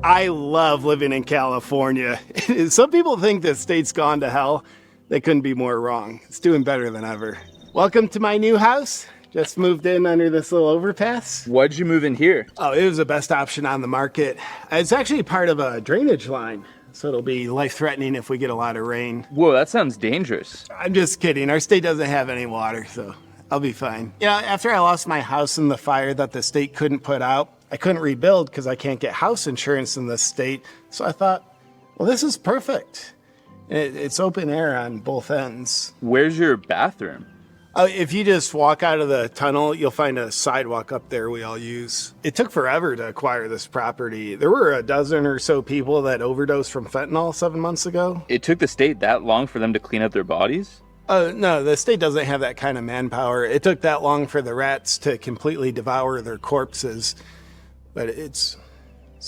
I love living in California. Some people think the state's gone to hell. They couldn't be more wrong. It's doing better than ever. Welcome to my new house. Just moved in under this little overpass. Why'd you move in here? Oh, it was the best option on the market. It's actually part of a drainage line, so it'll be life-threatening if we get a lot of rain. Whoa, that sounds dangerous. I'm just kidding. Our state doesn't have any water, so I'll be fine. Yeah, after I lost my house in the fire that the state couldn't put out, I couldn't rebuild because I can't get house insurance in this state. So I thought, well, this is perfect. It's open air on both ends. Where's your bathroom? If you just walk out of the tunnel, you'll find a sidewalk up there we all use. It took forever to acquire this property. There were a dozen or so people that overdosed from fentanyl 7 months ago. It took the state that long for them to clean up their bodies? No, the state doesn't have that kind of manpower. It took that long for the rats to completely devour their corpses. But it's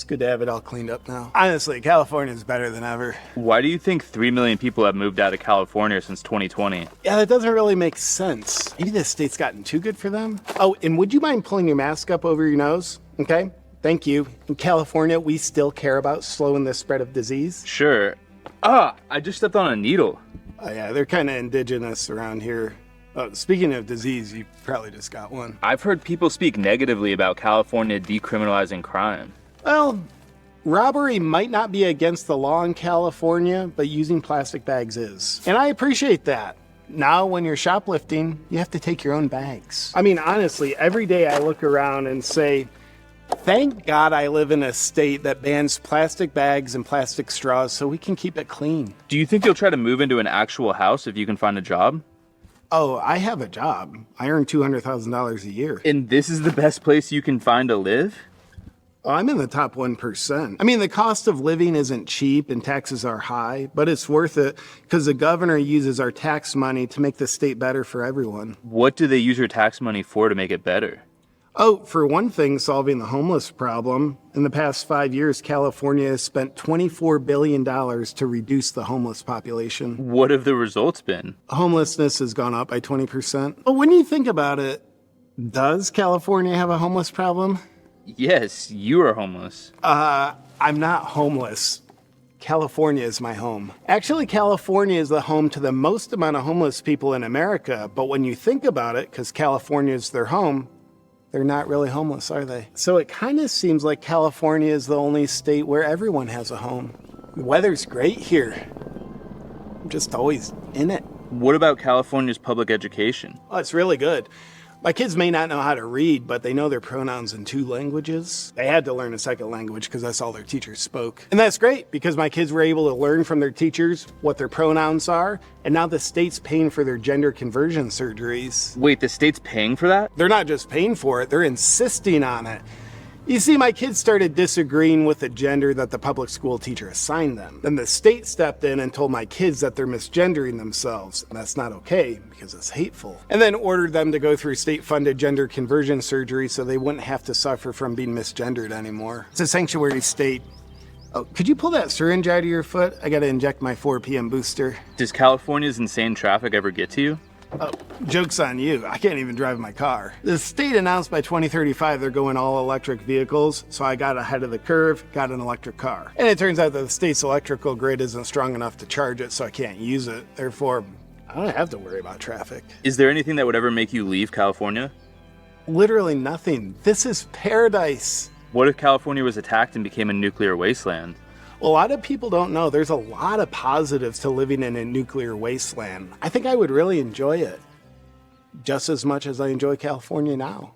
good to have it all cleaned up now. Honestly, California is better than ever. Why do you think 3 million people have moved out of California since 2020? Yeah, that doesn't really make sense. Maybe this state's gotten too good for them. Oh, and would you mind pulling your mask up over your nose? Okay, thank you. In California, we still care about slowing the spread of disease. Sure. I just stepped on a needle. Oh yeah, they're kind of indigenous around here. Speaking of disease, you probably just got one. I've heard people speak negatively about California decriminalizing crime. Well, robbery might not be against the law in California, but using plastic bags is. And I appreciate that. Now, when you're shoplifting, you have to take your own bags. I mean, honestly, every day I look around and say, thank God I live in a state that bans plastic bags and plastic straws so we can keep it clean. Do you think you'll try to move into an actual house if you can find a job? Oh, I have a job. I earn $200,000 a year. And this is the best place you can find to live? Oh, I'm in the top 1%. I mean, the cost of living isn't cheap and taxes are high, but it's worth it because the governor uses our tax money to make the state better for everyone. What do they use your tax money for to make it better? Oh, for one thing, solving the homeless problem. In the past 5 years, California has spent $24 billion to reduce the homeless population. What have the results been? Homelessness has gone up by 20%. But when you think about it, does California have a homeless problem? Yes, you are homeless. I'm not homeless. California is my home. Actually, California is the home to the most amount of homeless people in America. But when you think about it, because California is their home, they're not really homeless, are they? So it kind of seems like California is the only state where everyone has a home. The weather's great here. I'm just always in it. What about California's public education? Oh, it's really good. My kids may not know how to read, but they know their pronouns in 2 languages. They had to learn a second language because that's all their teachers spoke. And that's great because my kids were able to learn from their teachers what their pronouns are, and now the state's paying for their gender conversion surgeries. Wait, the state's paying for that? They're not just paying for it, they're insisting on it. You see, my kids started disagreeing with the gender that the public school teacher assigned them. Then the state stepped in and told my kids that they're misgendering themselves, and that's not okay because it's hateful. And then ordered them to go through state-funded gender conversion surgery so they wouldn't have to suffer from being misgendered anymore. It's a sanctuary state. Oh, could you pull that syringe out of your foot? I gotta inject my 4 p.m. booster. Does California's insane traffic ever get to you? Oh, joke's on you. I can't even drive my car. The state announced by 2035 they're going all electric vehicles, so I got ahead of the curve, got an electric car. And it turns out that the state's electrical grid isn't strong enough to charge it, so I can't use it. Therefore, I don't have to worry about traffic. Is there anything that would ever make you leave California? Literally nothing. This is paradise. What if California was attacked and became a nuclear wasteland? A lot of people don't know there's a lot of positives to living in a nuclear wasteland. I think I would really enjoy it, just as much as I enjoy California now.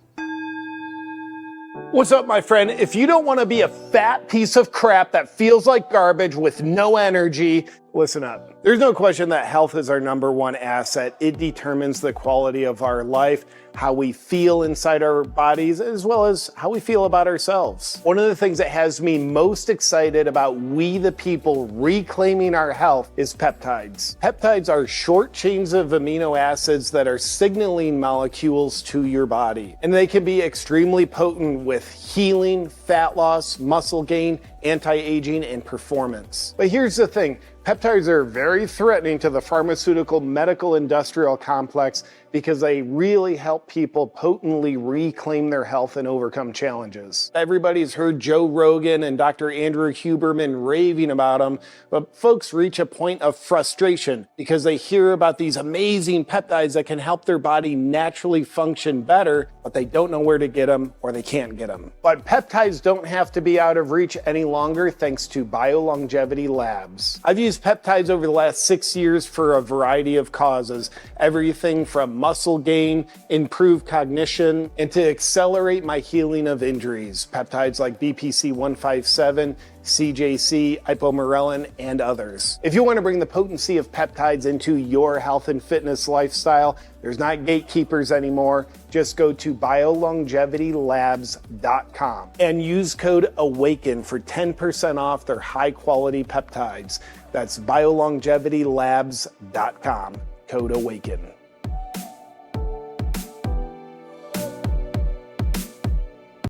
What's up, my friend? If you don't want to be a fat piece of crap that feels like garbage with no energy, listen up. There's no question that health is our #1 asset. It determines the quality of our life, how we feel inside our bodies, as well as how we feel about ourselves. One of the things that has me most excited about we the people reclaiming our health is peptides. Peptides are short chains of amino acids that are signaling molecules to your body, and they can be extremely potent with healing, fat loss, muscle gain, anti-aging, and performance. But here's the thing. Peptides are very threatening to the pharmaceutical medical industrial complex because they really help people potently reclaim their health and overcome challenges. Everybody's heard Joe Rogan and Dr. Andrew Huberman raving about them, but folks reach a point of frustration because they hear about these amazing peptides that can help their body naturally function better, but they don't know where to get them or they can't get them. But peptides don't have to be out of reach any longer thanks to BioLongevity Labs. I've used peptides over the last 6 years for a variety of causes, everything from muscle gain, improved cognition, and to accelerate my healing of injuries. Peptides like BPC 157, CJC, ipomorelin, and others. If you want to bring the potency of peptides into your health and fitness lifestyle, there's not gatekeepers anymore. Just go to biolongevitylabs.com and use code AWAKEN for 10% off their high-quality peptides. That's biolongevitylabs.com, code AWAKEN.